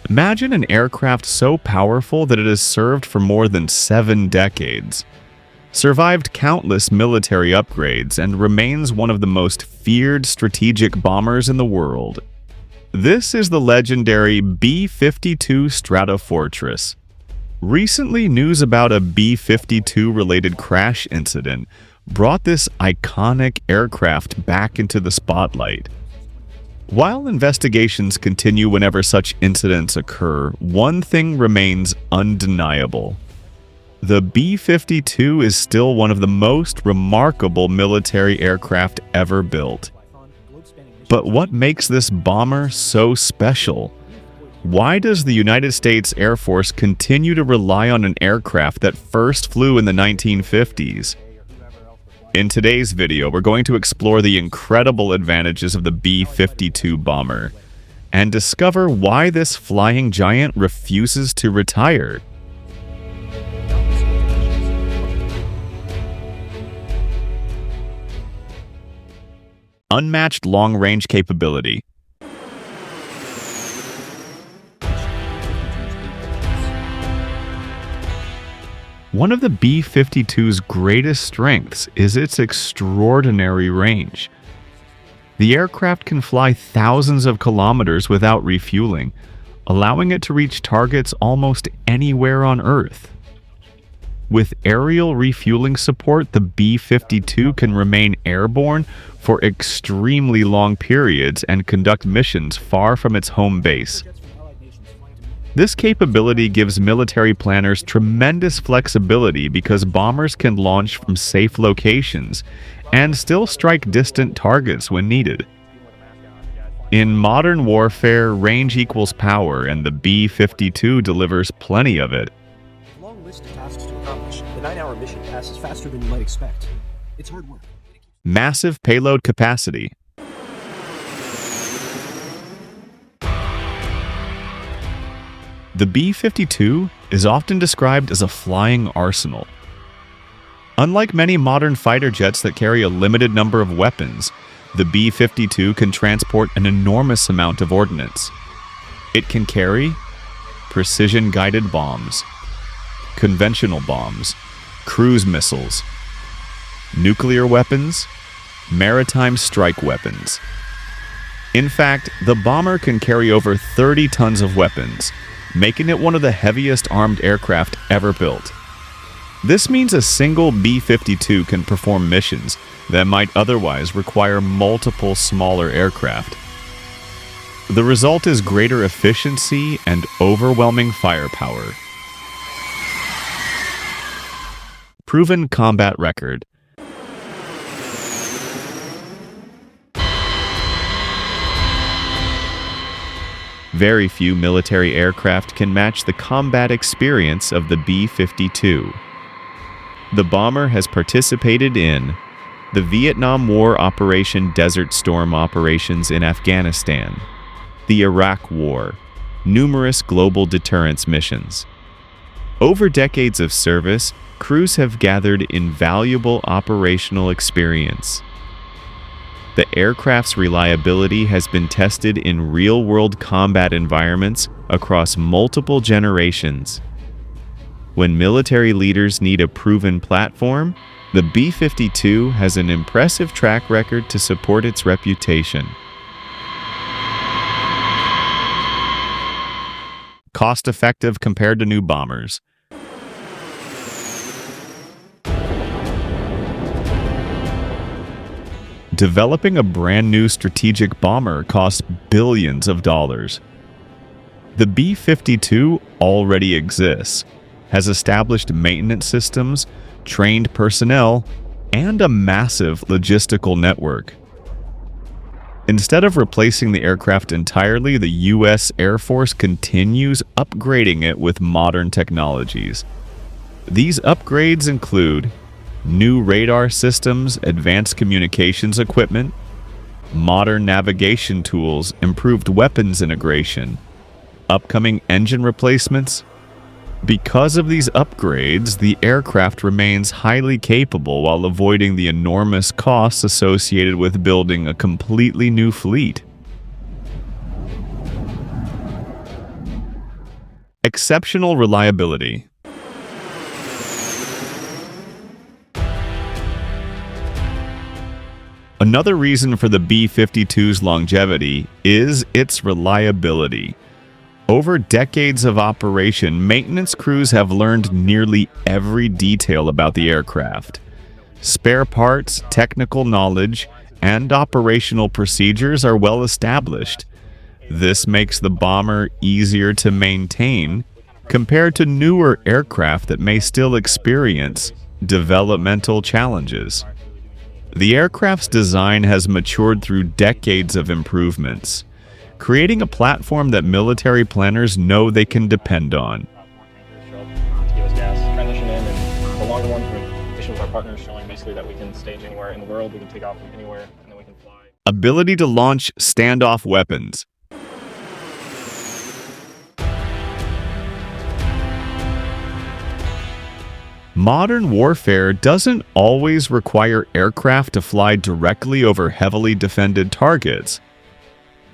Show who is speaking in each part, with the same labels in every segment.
Speaker 1: Imagine an aircraft so powerful that it has served for more than 7 decades, survived countless military upgrades, and remains one of the most feared strategic bombers in the world. This is the legendary B-52 Stratofortress. Recently, news about a B-52 related crash incident brought this iconic aircraft back into the spotlight. While investigations continue whenever such incidents occur, one thing remains undeniable. The B-52 is still one of the most remarkable military aircraft ever built. But what makes this bomber so special? Why does the United States Air Force continue to rely on an aircraft that first flew in the 1950s? In today's video, we're going to explore the incredible advantages of the B-52 bomber and discover why this flying giant refuses to retire. Unmatched long-range capability. One of the B-52's greatest strengths is its extraordinary range. The aircraft can fly thousands of kilometers without refueling, allowing it to reach targets almost anywhere on Earth. With aerial refueling support, the B-52 can remain airborne for extremely long periods and conduct missions far from its home base. This capability gives military planners tremendous flexibility because bombers can launch from safe locations and still strike distant targets when needed. In modern warfare, range equals power, and the B-52 delivers plenty of it.
Speaker 2: Long list of tasks to accomplish. The 9-hour mission passes faster than you might expect. It's hard work.
Speaker 1: Massive payload capacity. The B-52 is often described as a flying arsenal. Unlike many modern fighter jets that carry a limited number of weapons, the B-52 can transport an enormous amount of ordnance. It can carry precision-guided bombs, conventional bombs, cruise missiles, nuclear weapons, maritime strike weapons. In fact, the bomber can carry over 30 tons of weapons, making it one of the heaviest armed aircraft ever built. This means a single B-52 can perform missions that might otherwise require multiple smaller aircraft. The result is greater efficiency and overwhelming firepower. Proven combat record. Very few military aircraft can match the combat experience of the B-52. The bomber has participated in the Vietnam War Operation Desert Storm operations in Afghanistan, the Iraq War, numerous global deterrence missions. Over decades of service, crews have gathered invaluable operational experience. The aircraft's reliability has been tested in real-world combat environments across multiple generations. When military leaders need a proven platform, the B-52 has an impressive track record to support its reputation. Cost-effective compared to new bombers. Developing a brand new strategic bomber costs billions of dollars. The B-52 already exists, has established maintenance systems, trained personnel, and a massive logistical network. Instead of replacing the aircraft entirely, the U.S. Air Force continues upgrading it with modern technologies. These upgrades include new radar systems, advanced communications equipment, modern navigation tools, improved weapons integration, upcoming engine replacements. Because of these upgrades, the aircraft remains highly capable while avoiding the enormous costs associated with building a completely new fleet. Exceptional reliability. Another reason for the B-52's longevity is its reliability. Over decades of operation, maintenance crews have learned nearly every detail about the aircraft. Spare parts, technical knowledge, and operational procedures are well established. This makes the bomber easier to maintain compared to newer aircraft that may still experience developmental challenges. The aircraft's design has matured through decades of improvements, creating a platform that military planners know they can depend on.
Speaker 3: To give us gas, transition in, and the longer ones we're fishing with our partners, showing basically that we can stage anywhere in the world, we can take off from anywhere, and then we can fly.
Speaker 1: Ability to launch standoff weapons. Modern warfare doesn't always require aircraft to fly directly over heavily defended targets.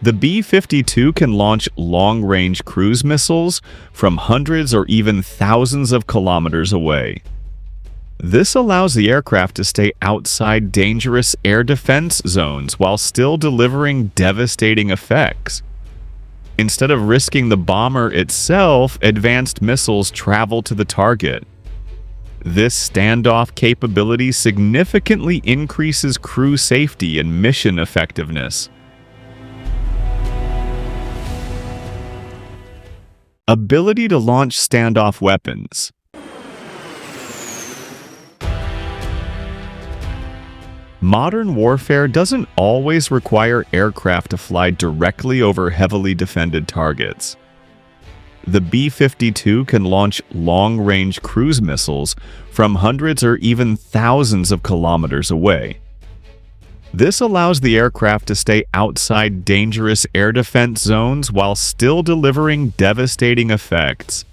Speaker 1: The B-52 can launch long-range cruise missiles from hundreds or even thousands of kilometers away. This allows the aircraft to stay outside dangerous air defense zones while still delivering devastating effects. Instead of risking the bomber itself, advanced missiles travel to the target. This standoff capability significantly increases crew safety and mission effectiveness. Ability to launch standoff weapons. Modern warfare doesn't always require aircraft to fly directly over heavily defended targets. The B-52 can launch long-range cruise missiles from hundreds or even thousands of kilometers away. This allows the aircraft to stay outside dangerous air defense zones while still delivering devastating effects.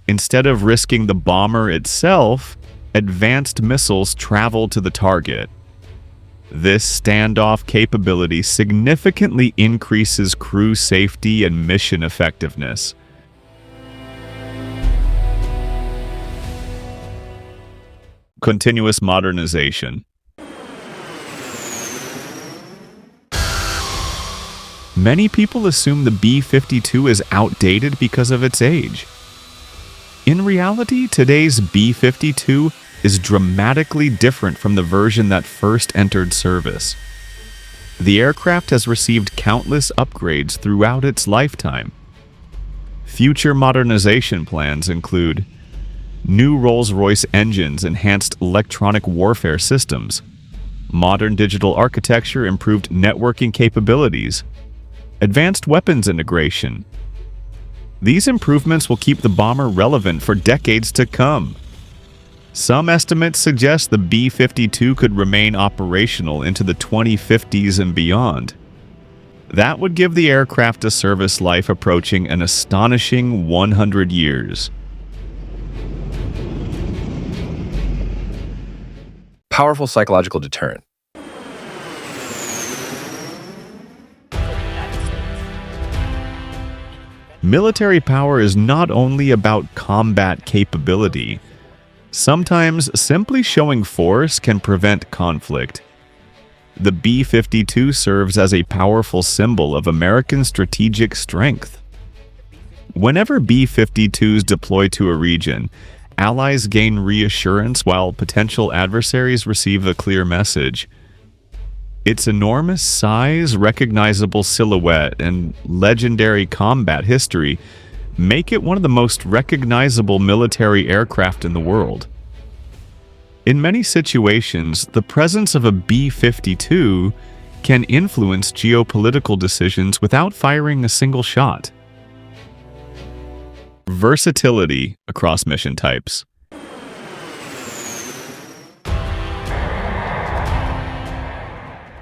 Speaker 1: Instead of risking the bomber itself, advanced missiles travel to the target. This standoff capability significantly increases crew safety and mission effectiveness. Continuous modernization. Many people assume the B-52 is outdated because of its age. In reality, today's B-52 is dramatically different from the version that first entered service. The aircraft has received countless upgrades throughout its lifetime. Future modernization plans include new Rolls-Royce engines, enhanced electronic warfare systems, modern digital architecture, improved networking capabilities, advanced weapons integration. These improvements will keep the bomber relevant for decades to come. Some estimates suggest the B-52 could remain operational into the 2050s and beyond. That would give the aircraft a service life approaching an astonishing 100 years.
Speaker 4: Powerful psychological deterrent.
Speaker 1: Military power is not only about combat capability. Sometimes simply showing force can prevent conflict. The B-52 serves as a powerful symbol of American strategic strength. Whenever B-52s deploy to a region, allies gain reassurance while potential adversaries receive a clear message. Its enormous size, recognizable silhouette, and legendary combat history make it one of the most recognizable military aircraft in the world. In many situations, the presence of a B-52 can influence geopolitical decisions without firing a single shot. Versatility across mission types.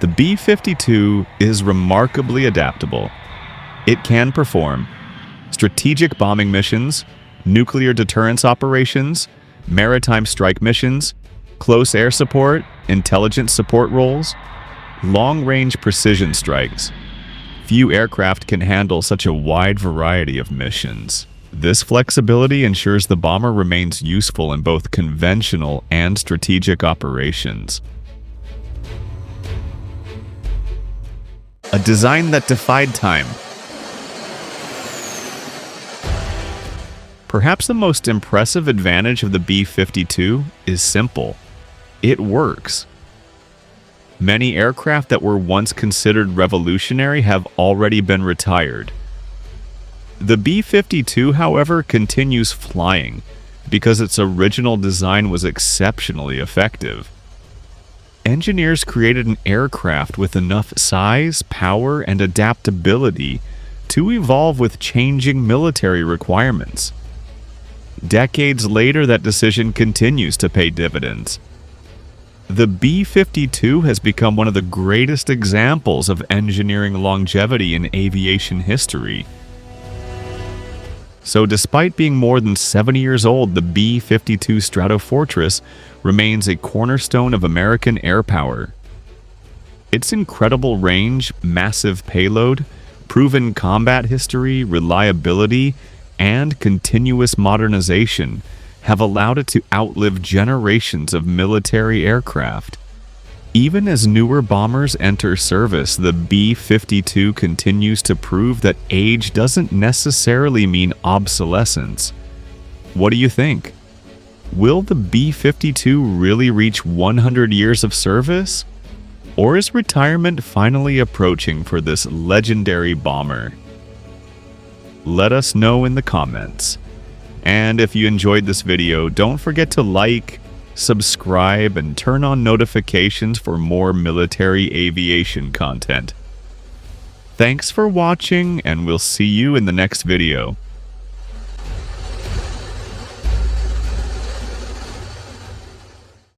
Speaker 1: The B-52 is remarkably adaptable. It can perform strategic bombing missions, nuclear deterrence operations, maritime strike missions, close air support, intelligence support roles, long-range precision strikes. Few aircraft can handle such a wide variety of missions. This flexibility ensures the bomber remains useful in both conventional and strategic operations. A design that defied time. Perhaps the most impressive advantage of the B-52 is simple. It works. Many aircraft that were once considered revolutionary have already been retired. The B-52, however, continues flying because its original design was exceptionally effective. Engineers created an aircraft with enough size, power, and adaptability to evolve with changing military requirements. Decades later, that decision continues to pay dividends. The B-52 has become one of the greatest examples of engineering longevity in aviation history. So despite being more than 70 years old, the B-52 Stratofortress remains a cornerstone of American air power. Its incredible range, massive payload, proven combat history, reliability, and continuous modernization have allowed it to outlive generations of military aircraft. Even as newer bombers enter service, the B-52 continues to prove that age doesn't necessarily mean obsolescence. What do you think? Will the B-52 really reach 100 years of service? Or is retirement finally approaching for this legendary bomber? Let us know in the comments. And if you enjoyed this video, don't forget to like, subscribe, and turn on notifications for more military aviation content. Thanks for watching, and we'll see you in the next video.